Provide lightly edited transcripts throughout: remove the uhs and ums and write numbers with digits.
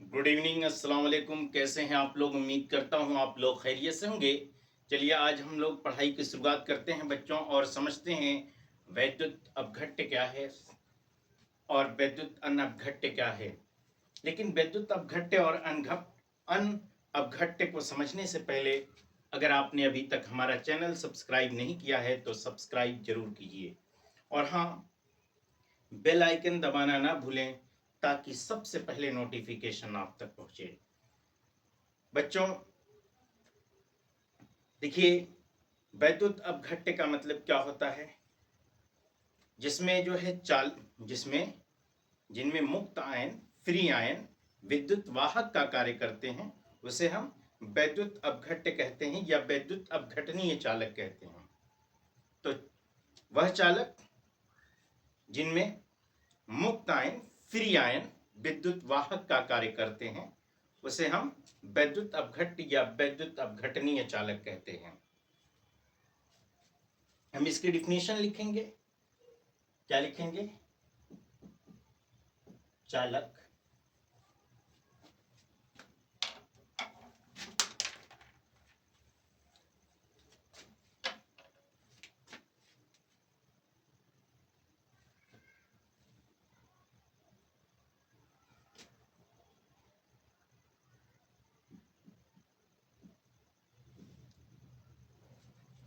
Good evening, अस्सलाम वालेकुम। कैसे हैं आप लोग? उम्मीद करता हूं आप लोग खैरियत से होंगे। चलिए आज हम लोग पढ़ाई की शुरुआत करते हैं बच्चों, और समझते हैं वैद्युत अपघट्य क्या है और वैद्युत अनअपघट्य क्या है। लेकिन वैद्युत अपघट्य और अन अपघट्य को समझने से पहले अगर आपने अभी तक हमारा चैनल सब्सक्राइब नहीं किया है तो सब्सक्राइब जरूर कीजिए, और हाँ, बेल आइकन दबाना ना भूलें ताकि सबसे पहले नोटिफिकेशन आप तक पहुंचे। बच्चों देखिए, वैद्युत अपघट्य का मतलब क्या होता है? जिसमें जो है चाल जिसमें जिनमें मुक्त आयन, फ्री आयन विद्युत वाहक का कार्य करते हैं, उसे हम वैद्युत अपघट्य कहते हैं या वैद्युत अपघटनीय चालक कहते हैं। तो वह चालक जिनमें मुक्त आयन, फ्री आयन विद्युत वाहक का कार्य करते हैं, उसे हम वैद्युत अपघट्य या वैद्युत अपघटनीय चालक कहते हैं। हम इसकी डिफिनेशन लिखेंगे। क्या लिखेंगे? चालक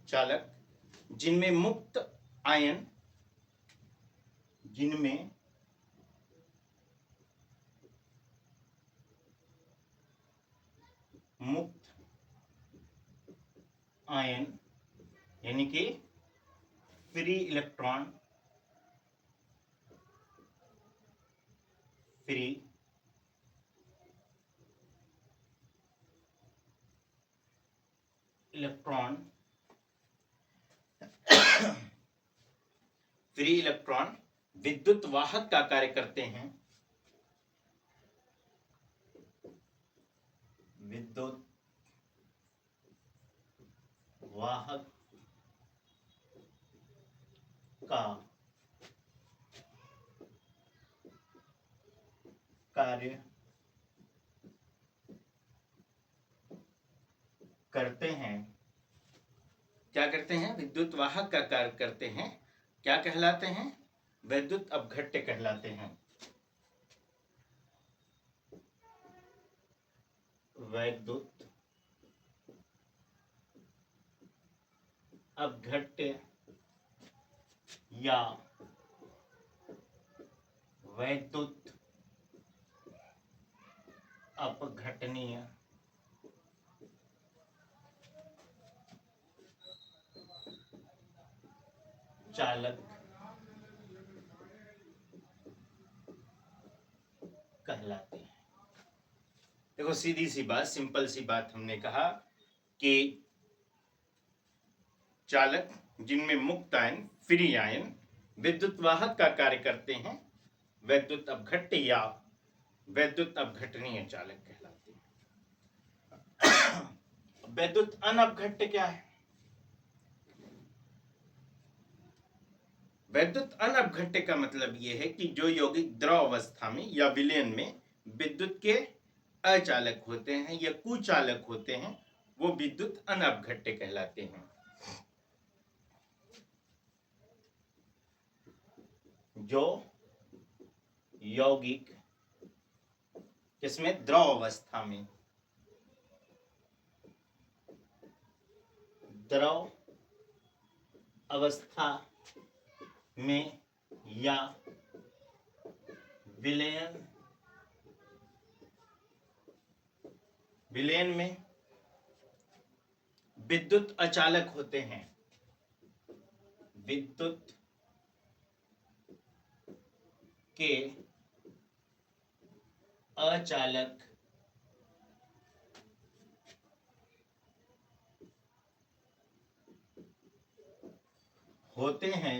चालक जिनमें मुक्त आयन, जिनमें मुक्त आयन यानी कि free electron, free electron free electron विद्युत वाहक का कार्य करते हैं, विद्युत वाहक का कार्य करते हैं। क्या करते हैं? विद्युत वाहक का कार्य करते हैं। क्या कहलाते हैं? वैद्युत अपघट्य कहलाते हैं। वैद्युत अपघट्य या वैद्युत अपघटनीय चालक कहलाते हैं। देखो, सीधी सी बात, सिंपल सी बात, हमने कहा कि चालक जिनमें मुक्त आयन, फ्री आयन विद्युत वाहक का कार्य करते हैं, वैद्युत अपघट्य या वैद्युत अपघटनीय चालक कहलाते हैं। वैद्युत अनअपघट्य क्या है? वैद्युत अनअपघट्य का मतलब यह है कि जो यौगिक द्रव अवस्था में या विलयन में विद्युत के अचालक होते हैं या कुचालक होते हैं, वो विद्युत अनअपघट्य कहलाते हैं। जो यौगिक किसमें? द्रव अवस्था में, द्रव अवस्था में या विलयन विलयन में विद्युत अचालक होते हैं, विद्युत के अचालक होते हैं,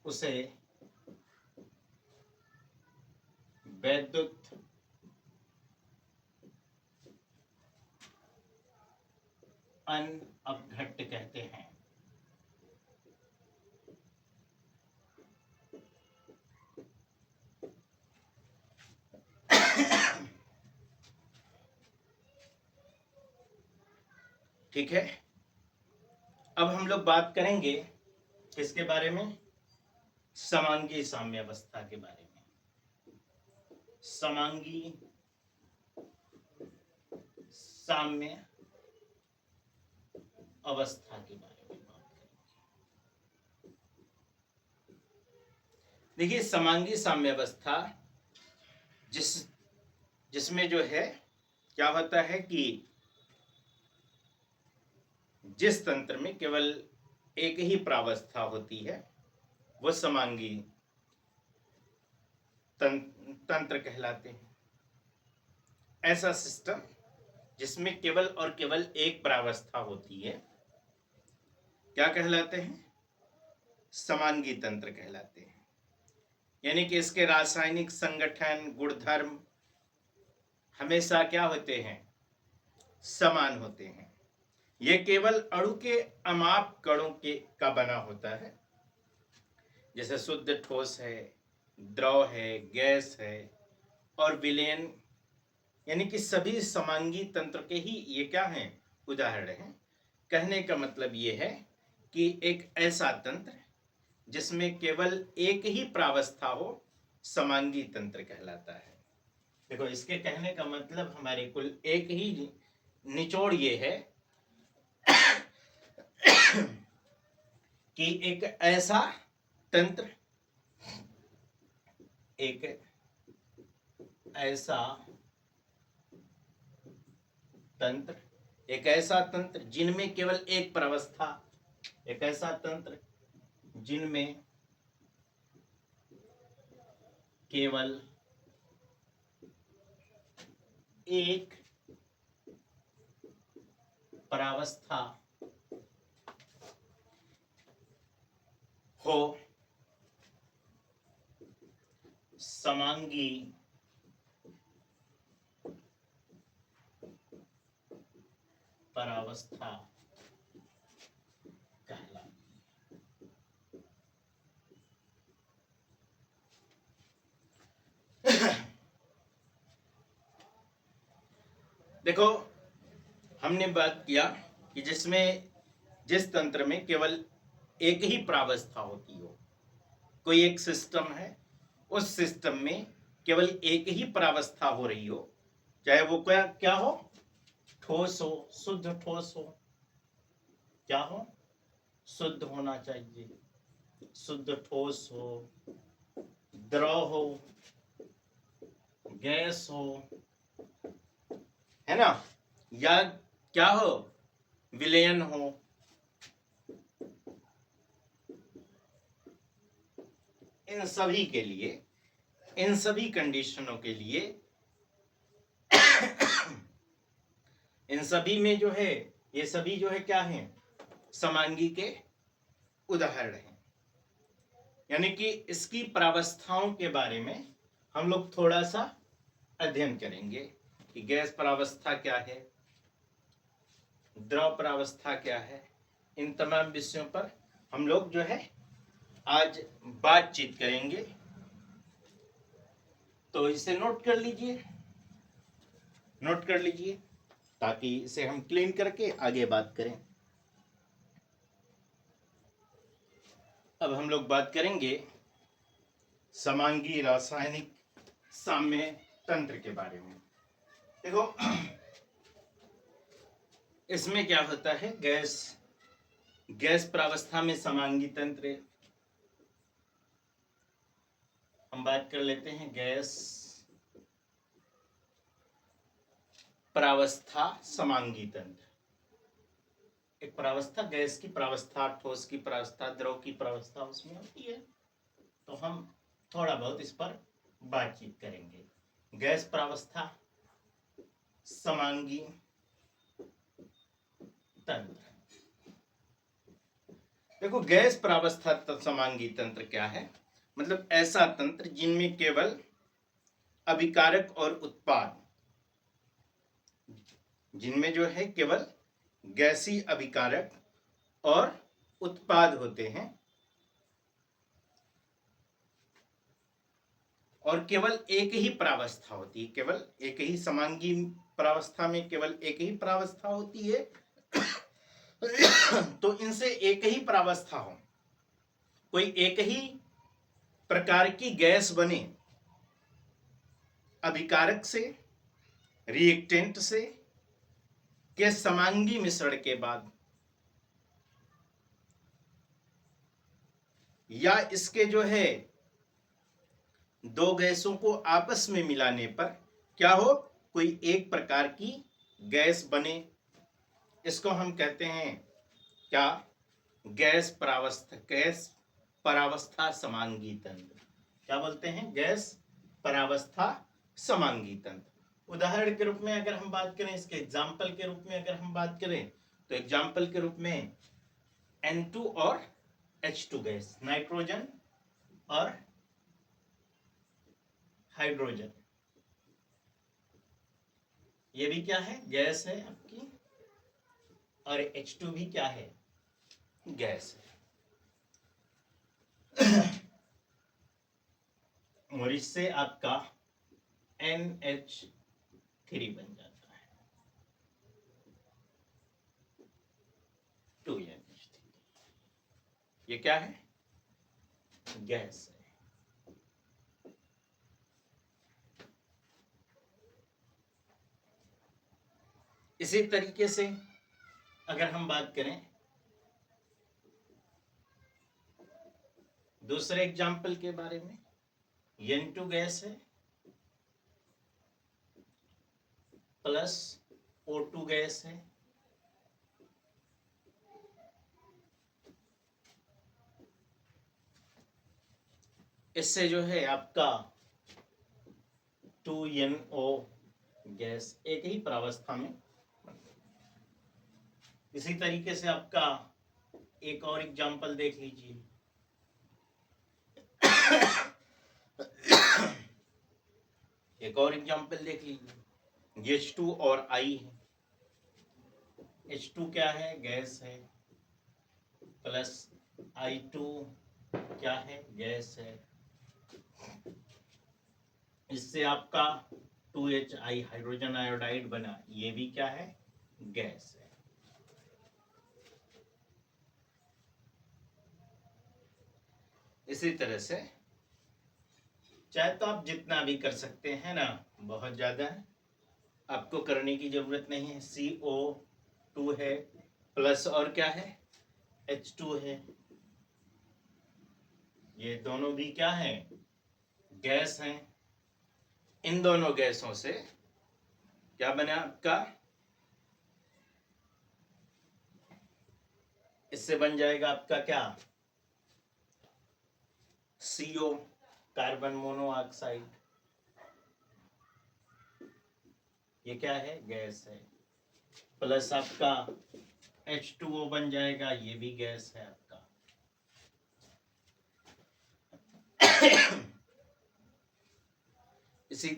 उसे वैद्युत अनअपघट्य कहते हैं। ठीक है। अब हम लोग बात करेंगे किसके बारे में? समांगी साम्यावस्था के बारे में। समांगी साम्य अवस्था के बारे में बात करेंगे। देखिए, समांगी साम्य अवस्था जिसमें जो है क्या होता है कि जिस तंत्र में केवल एक ही प्रावस्था होती है वो समांगी तंत्र कहलाते हैं। ऐसा सिस्टम जिसमें केवल और केवल एक प्रावस्था होती है क्या कहलाते हैं? समांगी तंत्र कहलाते हैं। यानी कि इसके रासायनिक संगठन, गुणधर्म हमेशा क्या होते हैं? समान होते हैं। यह केवल अणु के अमाप कणों का बना होता है, जैसे शुद्ध ठोस है, द्रव है, गैस है और विलयन, यानी कि सभी समांगी तंत्र के ही ये क्या हैं? उदाहरण हैं। कहने का मतलब ये है कि एक ऐसा तंत्र जिसमें केवल एक ही प्रावस्था हो समांगी तंत्र कहलाता है। देखो, इसके कहने का मतलब हमारे कुल एक ही निचोड़ ये है कि एक ऐसा तंत्र, एक ऐसा तंत्र, एक ऐसा तंत्र जिनमें केवल एक प्रावस्था, एक ऐसा तंत्र जिनमें केवल एक प्रावस्था हो, समांगी परावस्था कहलाती है। देखो, हमने बात किया कि जिस तंत्र में केवल एक ही प्रावस्था होती हो, कोई एक सिस्टम है, उस सिस्टम में केवल एक ही प्रावस्था हो रही हो, चाहे वो क्या हो? ठोस हो, शुद्ध ठोस हो, क्या हो? शुद्ध होना चाहिए, शुद्ध ठोस हो, द्रव हो, गैस हो, है ना, या क्या हो? विलयन हो। इन सभी के लिए, इन सभी कंडीशनों के लिए इन सभी में जो है, ये सभी जो है क्या है? समांगी के उदाहरण हैं। यानी कि इसकी प्रावस्थाओं के बारे में हम लोग थोड़ा सा अध्ययन करेंगे कि गैस प्रावस्था क्या है, द्रव प्रावस्था क्या है। इन तमाम विषयों पर हम लोग जो है आज बातचीत करेंगे। तो इसे नोट कर लीजिए, नोट कर लीजिए ताकि इसे हम क्लीन करके आगे बात करें। अब हम लोग बात करेंगे समांगी रासायनिक साम्य तंत्र के बारे में। देखो, इसमें क्या होता है? गैस प्रावस्था में समांगी तंत्र, हम बात कर लेते हैं गैस प्रावस्था समांगी तंत्र। एक प्रावस्था, गैस की प्रावस्था, ठोस की प्रावस्था, द्रव की प्रावस्था उसमें होती है। तो हम थोड़ा बहुत इस पर बातचीत करेंगे। गैस प्रावस्था समांगी तंत्र। देखो, गैस प्रावस्था समांगी तंत्र क्या है? मतलब ऐसा तंत्र जिनमें केवल अभिकारक और उत्पाद, जिनमें जो है केवल गैसीय अभिकारक और उत्पाद होते हैं और केवल एक ही प्रावस्था होती है। केवल एक ही समांगी प्रावस्था में केवल एक ही प्रावस्था होती है तो इनसे एक ही प्रावस्था हो, कोई एक ही प्रकार की गैस बने अभिकारक से, रिएक्टेंट से, के समांगी मिश्रण के बाद, या इसके जो है दो गैसों को आपस में मिलाने पर क्या हो, कोई एक प्रकार की गैस बने। इसको हम कहते हैं क्या, गैस परावस्था समांगी तंत्र। क्या बोलते हैं, गैस परावस्था समांगी तंत्र। उदाहरण के रूप में अगर हम बात करें, इसके एग्जाम्पल के रूप में अगर हम बात करें, तो एग्जाम्पल के रूप में N2 और H2 गैस, नाइट्रोजन और हाइड्रोजन, ये भी क्या है, गैस है आपकी, और H2 भी क्या है, गैस है। और इससे आपका NH3 बन जाता है, 2NH3। ये क्या है, गैस है। इसी तरीके से अगर हम बात करें दूसरे एग्जाम्पल के बारे में, N2 गैस है प्लस O2 गैस है, इससे जो है आपका 2NO गैस एक ही प्रावस्था में। इसी तरीके से आपका एक और एग्जाम्पल देख लीजिए, एक और एग्जाम्पल देख लीजिए, H2 और I है। H2 क्या है, गैस है, प्लस I2 क्या है, गैस है। इससे आपका 2HI हाइड्रोजन आयोडाइड बना, ये भी क्या है, गैस है। इसी तरह से चाहे तो आप जितना भी कर सकते हैं ना, बहुत ज्यादा आपको करने की जरूरत नहीं है। CO2 है प्लस और क्या है, H2 है, ये दोनों भी क्या है, गैस हैं। इन दोनों गैसों से क्या बना आपका, इससे बन जाएगा आपका क्या, CO कार्बन मोनोऑक्साइड, ये क्या है, गैस है। प्लस आपका H2O बन जाएगा, ये भी गैस है आपका। इसी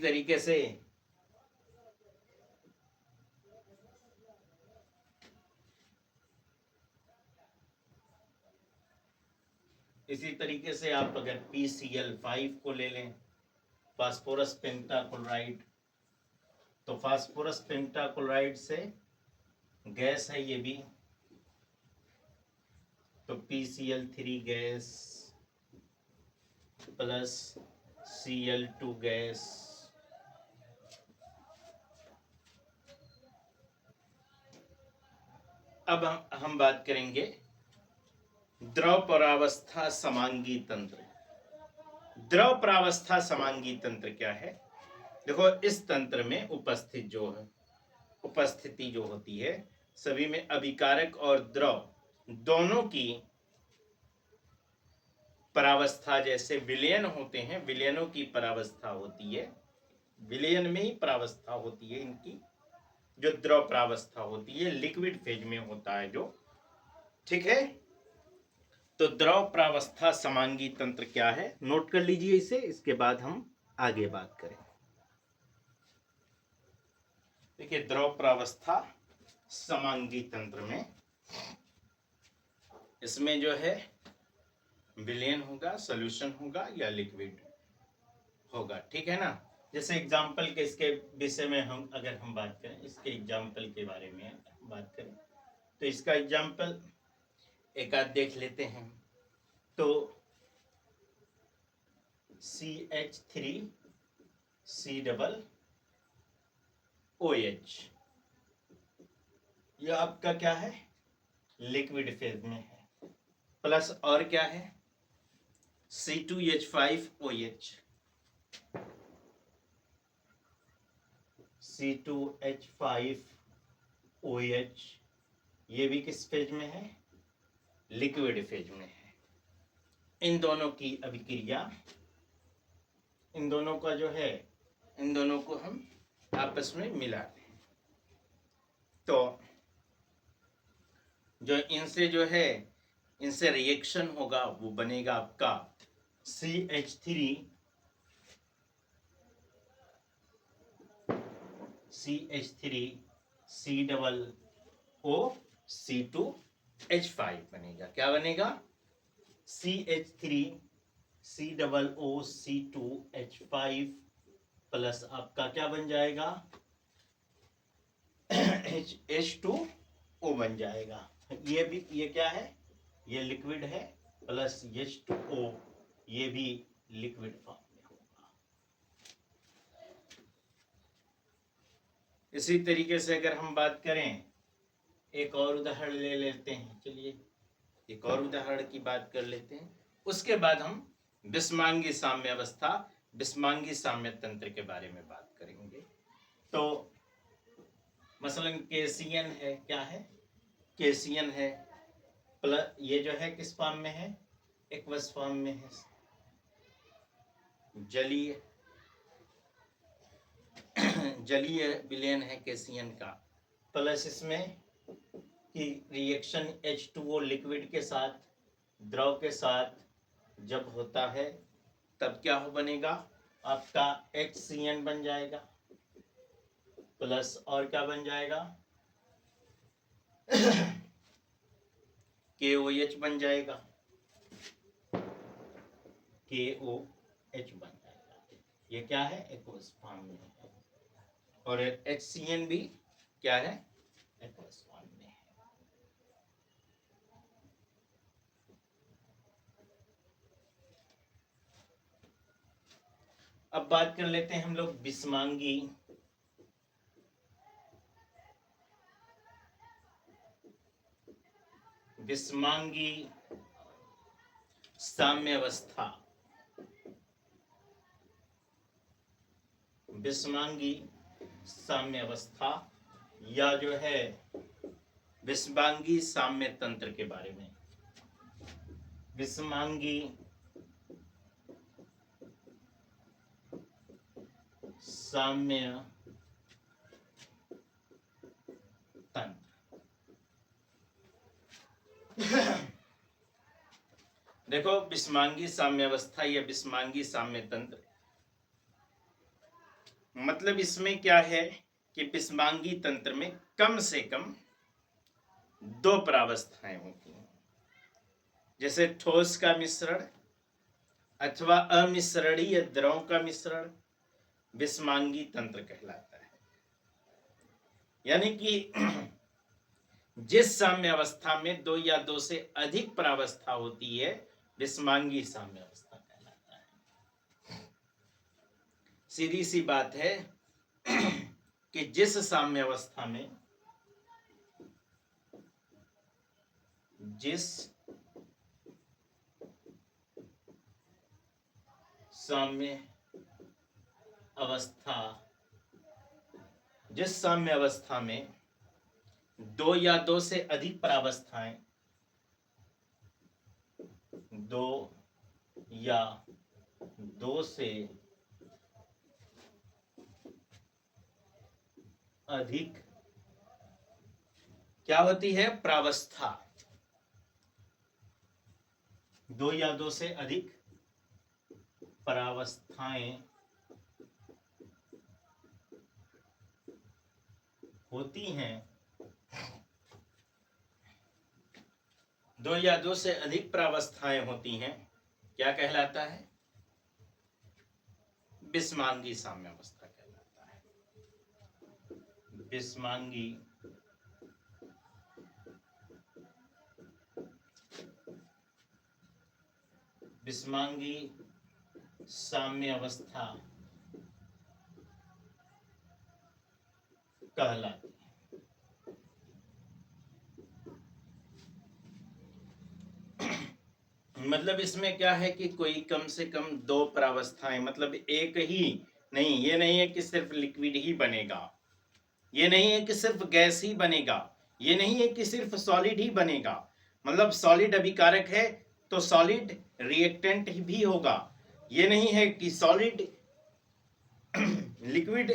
तरीके से आप अगर PCl5 को ले लें, फास्फोरस पेंटाक्लोराइड, तो फास्फोरस पेंटाक्लोराइड से गैस है ये भी, तो PCl3 gas plus Cl2 gas. अब हम बात करेंगे द्रव परावस्था समांगी तंत्र। द्रव परावस्था समांगी तंत्र क्या है, देखो इस तंत्र में उपस्थिति जो होती है, सभी में अभिकारक और द्रव दोनों की परावस्था, जैसे विलयन होते हैं, विलयनों की परावस्था होती है, विलयन में ही परावस्था होती है इनकी, जो द्रव परावस्था होती है लिक्विड फेज में होता है जो, ठीक है। तो द्रव परावस्था समांगी तंत्र क्या है, नोट कर लीजिए इसे, इसके बाद हम आगे बात करें। देखिए द्रव परावस्था समांगी तंत्र में, इसमें जो है विलयन होगा, सॉल्यूशन होगा या लिक्विड होगा, ठीक है ना। जैसे एग्जाम्पल के इसके विषय में हम अगर हम बात करें, इसके एग्जाम्पल के बारे में बात करें, तो इसका एग्जाम्पल एक आध देख लेते हैं। तो CH3COOH यह आपका क्या है, लिक्विड फेज में है। प्लस और क्या है, C2H5OH, C2H5OH ये भी किस फेज में है, लिक्विड फेज में है। इन दोनों की अभिक्रिया, इन दोनों का जो है, इन दोनों को हम आपस में मिला दें तो जो इनसे जो है, इनसे रिएक्शन होगा वो बनेगा आपका CH3COOC2H5 बनेगा। क्या बनेगा, CH3COOC2H5 प्लस आपका क्या बन जाएगा, H2O बन जाएगा। ये भी, ये क्या है, ये लिक्विड है, प्लस H2O ये भी लिक्विड फॉर्म में होगा। इसी तरीके से अगर हम बात करें, एक और उदाहरण ले लेते हैं। चलिए एक और उदाहरण की बात कर लेते हैं, उसके बाद हम विषमांगी साम्य अवस्था, विषमांगी साम्य तंत्र के बारे में बात करेंगे। तो मसलन KCN है, क्या है, KCN है, प्लस ये जो है किस फॉर्म में है, एक्वस फॉर्म में है, जलीय जलीय विलयन है KCN का। प्लस इसमें कि रिएक्शन H2O लिक्विड के साथ, द्रव के साथ जब होता है तब क्या हो बनेगा, आपका HCN बन जाएगा, प्लस और क्या बन जाएगा KOH बन जाएगा, KOH बन जाएगा। ये क्या है, एक्वस फॉर्म में है। और HCN भी क्या है, एक्वस फॉर्म में है। अब बात कर लेते हैं हम लोग विषमांगी साम्यावस्था, विषमांगी साम्यावस्था या जो है विषमांगी साम्य तंत्र के बारे में। विषमांगी साम्य तंत्र देखो, विषमांगी साम्यावस्था या विषमांगी साम्य तंत्र मतलब इसमें क्या है कि विषमांगी तंत्र में कम से कम दो प्रावस्थाएं होती हैं। जैसे ठोस का मिश्रण अथवा अमिश्रणीय द्रव का मिश्रण विषमांगी तंत्र कहलाता है। यानी कि जिस साम्य अवस्था में दो या दो से अधिक प्रावस्था होती है, विषमांगी साम्य अवस्था कहलाता है। सीधी सी बात है कि जिस साम्य अवस्था में, जिस साम्य अवस्था में दो या दो से अधिक प्रावस्थाएं, दो या दो से अधिक क्या होती है, प्रावस्था, दो या दो से अधिक प्रावस्थाएं होती हैं, दो या दो से अधिक प्रावस्थाएं होती हैं, क्या कहलाता है, विषमांगी साम्यावस्था कहलाता है। विषमांगी विषमांगी साम्य अवस्था कहलाती है। मतलब इसमें क्या है कि कोई कम से कम दो प्रावस्थाएं, मतलब एक ही नहीं, ये नहीं है कि सिर्फ लिक्विड ही बनेगा, ये नहीं है कि सिर्फ गैस ही बनेगा, ये नहीं है कि सिर्फ सॉलिड ही बनेगा। मतलब सॉलिड अभिकारक है तो सॉलिड रिएक्टेंट भी होगा। ये नहीं है कि सॉलिड लिक्विड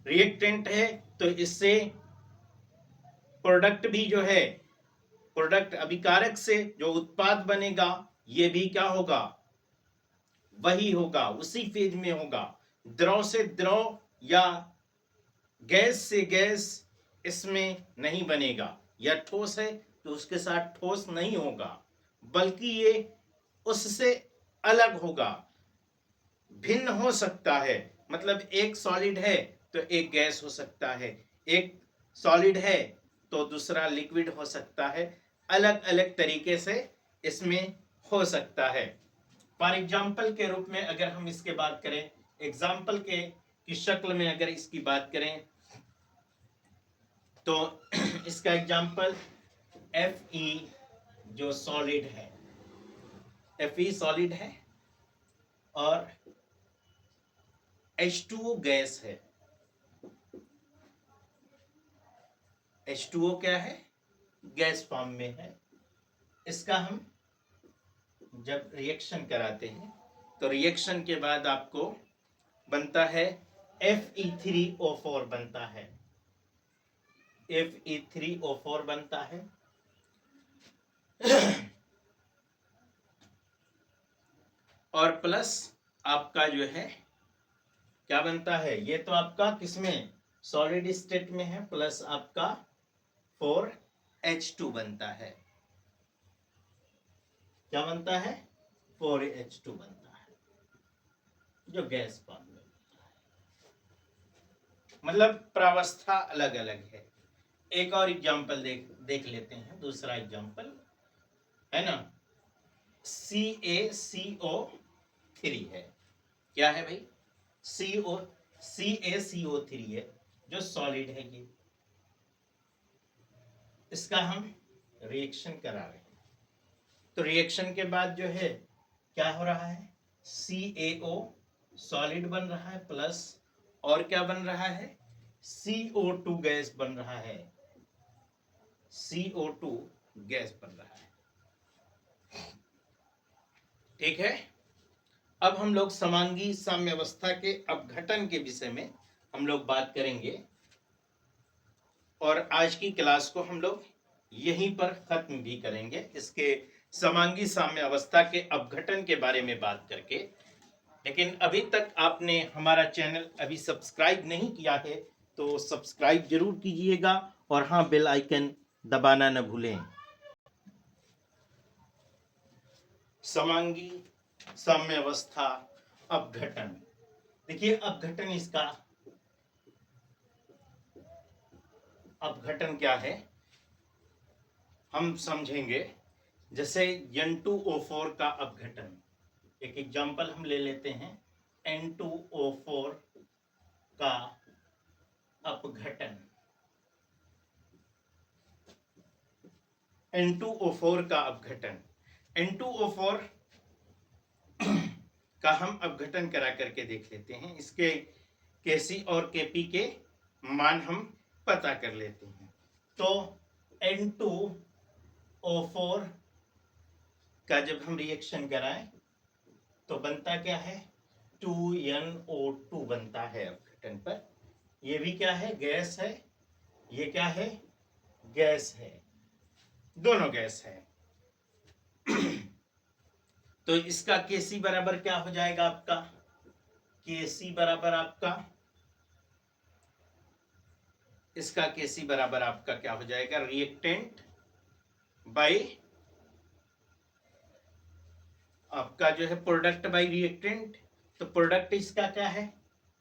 रिएक्टेंट है तो इससे प्रोडक्ट भी जो है, प्रोडक्ट अभिकारक से जो उत्पाद बनेगा ये भी क्या होगा, वही होगा, उसी फेज में होगा। द्रव से द्रव या गैस से गैस इसमें नहीं बनेगा, या ठोस है तो उसके साथ ठोस नहीं होगा, बल्कि ये उससे अलग होगा, भिन्न हो सकता है। मतलब एक सॉलिड है तो एक गैस हो सकता है, एक सॉलिड है तो दूसरा लिक्विड हो सकता है, अलग अलग तरीके से इसमें हो सकता है। फॉर एग्जाम्पल के रूप में अगर हम इसके बात करें, एग्जाम्पल के की शक्ल में अगर इसकी बात करें तो इसका एग्जाम्पल Fe जो सॉलिड है, Fe सॉलिड है और H2O गैस है। H2O क्या है, गैस फॉर्म में है। इसका हम जब रिएक्शन कराते हैं तो रिएक्शन के बाद आपको बनता है Fe3O4 बनता है, Fe3O4 बनता है। और प्लस आपका जो है क्या बनता है, ये तो आपका किसमें, सॉलिड स्टेट में है, प्लस आपका 4H2 बनता है। क्या बनता है, 4H2 बनता है जो गैस फॉर्म में बनता है। मतलब प्रावस्था अलग अलग है। एक और एग्जांपल देख लेते हैं, दूसरा एग्जांपल है ना, CaCO3 है। क्या है भाई, CaCO3 है जो सॉलिड है। ये इसका हम रिएक्शन करा रहे हैं तो रिएक्शन के बाद जो है क्या हो रहा है, CaO सॉलिड बन रहा है, प्लस और क्या बन रहा है, CO2 गैस बन रहा है, CO2 गैस बन रहा है। ठीक है। अब हम लोग समांगी साम्यावस्था के अपघटन के विषय में हम लोग बात करेंगे और आज की क्लास को हम लोग यहीं पर खत्म भी करेंगे, इसके समांगी साम्यावस्था के अपघटन के बारे में बात करके। लेकिन अभी तक आपने हमारा चैनल अभी सब्सक्राइब नहीं किया है तो सब्सक्राइब जरूर कीजिएगा और हाँ, बेल आइकन दबाना न भूलें। समांगी साम्यावस्था अपघटन, देखिए अपघटन, इसका अपघटन क्या है हम समझेंगे। जैसे N2O4 का अपघटन, एक एग्जांपल हम ले लेते हैं, N2O4 का अपघटन। N2O4 का अपघटन, N2O4 का हम अपघटन करा करके देख लेते हैं। इसके Kc और Kp के मान हम पता कर लेते हैं। तो N2O4 का जब हम रिएक्शन कराएं तो बनता क्या है, 2NO2 बनता है अपघटन पर। ये भी क्या है, गैस है, ये क्या है, गैस है, दोनों गैस है। तो इसका Kc बराबर क्या हो जाएगा आपका, Kc बराबर आपका, इसका Kc बराबर आपका क्या हो जाएगा, रिएक्टेंट बाई आपका जो है प्रोडक्ट बाई रिएक्टेंट। तो प्रोडक्ट इसका क्या है,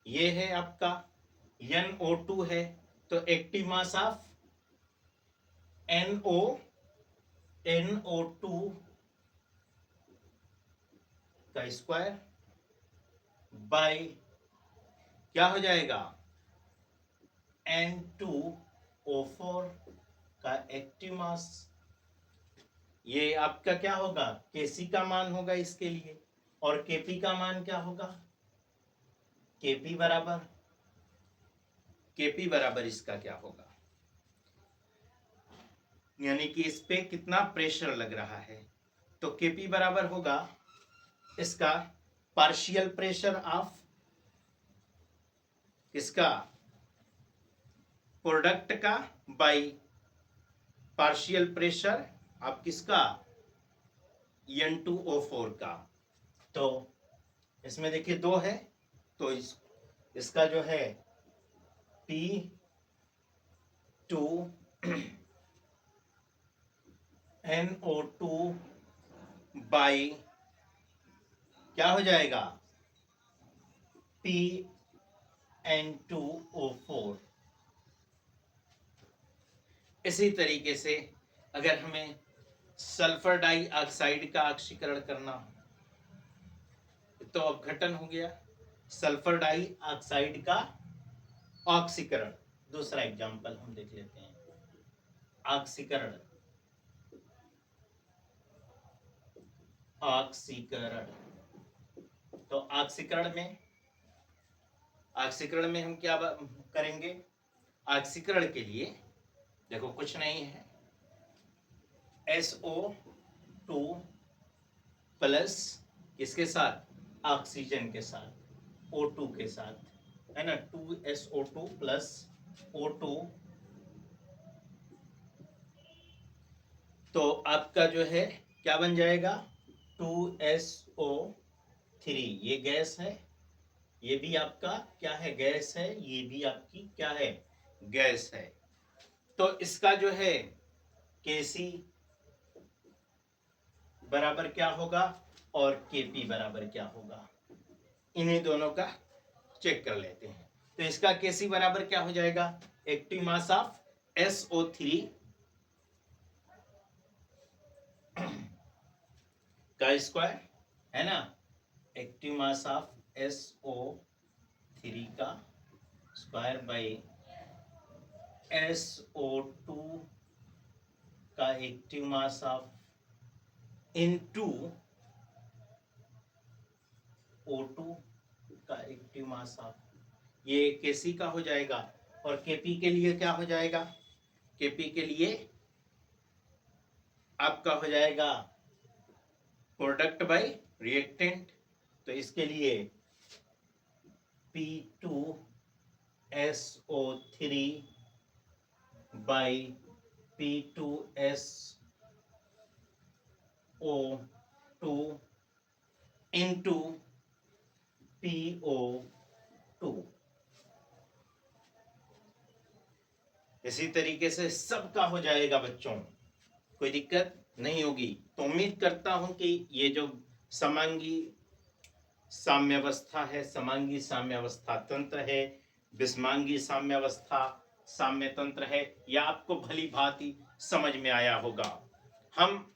ये है आपका NO2 है, तो एक्टिव मास ऑफ NO2 का स्क्वायर बाय क्या हो जाएगा N2O4 का एक्टिव मास। ये आपका क्या होगा Kc का मान होगा इसके लिए, और Kp का मान क्या होगा Kp बराबर इसका क्या होगा, यानी कि इस पे कितना प्रेशर लग रहा है। तो Kp बराबर होगा इसका पार्शियल प्रेशर ऑफ किसका प्रोडक्ट का बाय पार्शियल प्रेशर आप किसका N2O4 का। तो इसमें देखिए दो है, तो इसका जो है P2NO2 बाय क्या हो जाएगा PN2O4। इसी तरीके से अगर हमें सल्फर डाइऑक्साइड का ऑक्सीकरण करना हो तो अपघटन हो गया सल्फर डाइऑक्साइड का ऑक्सीकरण। दूसरा एग्जांपल हम देख लेते हैं, ऑक्सीकरण तो ऑक्सीकरण में हम क्या करेंगे। ऑक्सीकरण के लिए देखो कुछ नहीं है, SO2 प्लस किसके साथ ऑक्सीजन के साथ O2 के साथ, है ना, 2SO2 प्लस O2। तो आपका जो है क्या बन जाएगा 2SO3। ये गैस है, ये भी आपका क्या है गैस है, ये भी आपकी क्या है गैस है। तो इसका जो है Kc बराबर क्या होगा और Kp बराबर क्या होगा, इन्हीं दोनों का चेक कर लेते हैं। तो इसका Kc बराबर क्या हो जाएगा एक्टिव मास ऑफ SO3 का स्क्वायर, है ना, एक्टिव मास ऑफ SO3 का स्क्वायर बाय SO2 का active mass of into O2 का एक्टिव मास ऑफ, ये Kc का हो जाएगा। और Kp के लिए क्या हो जाएगा, Kp के लिए आपका हो जाएगा प्रोडक्ट बाय रिएक्टेंट। तो इसके लिए P2SO3 bye P2SO2 into PO2। इसी तरीके से सबका हो जाएगा बच्चों, कोई दिक्कत नहीं होगी। तो उम्मीद करता हूं कि ये जो समांगी साम्यावस्था है, समांगी साम्यावस्था तंत्र है, विषमांगी साम्यावस्था साम्य तंत्र है, यह आपको भली भांति समझ में आया होगा। हम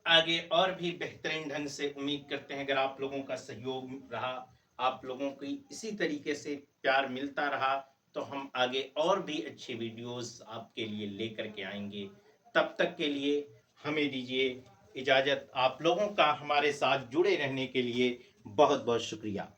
आगे और भी बेहतरीन ढंग से उम्मीद करते हैं, अगर आप लोगों का सहयोग रहा, आप लोगों की इसी तरीके से प्यार मिलता रहा, तो हम आगे और भी अच्छे वीडियोस आपके लिए लेकर के आएंगे। तब तक के लिए हमें दीजिए इजाजत। आप लोगों का हमारे साथ जुड़े रहने के लिए बहुत बहुत शुक्रिया।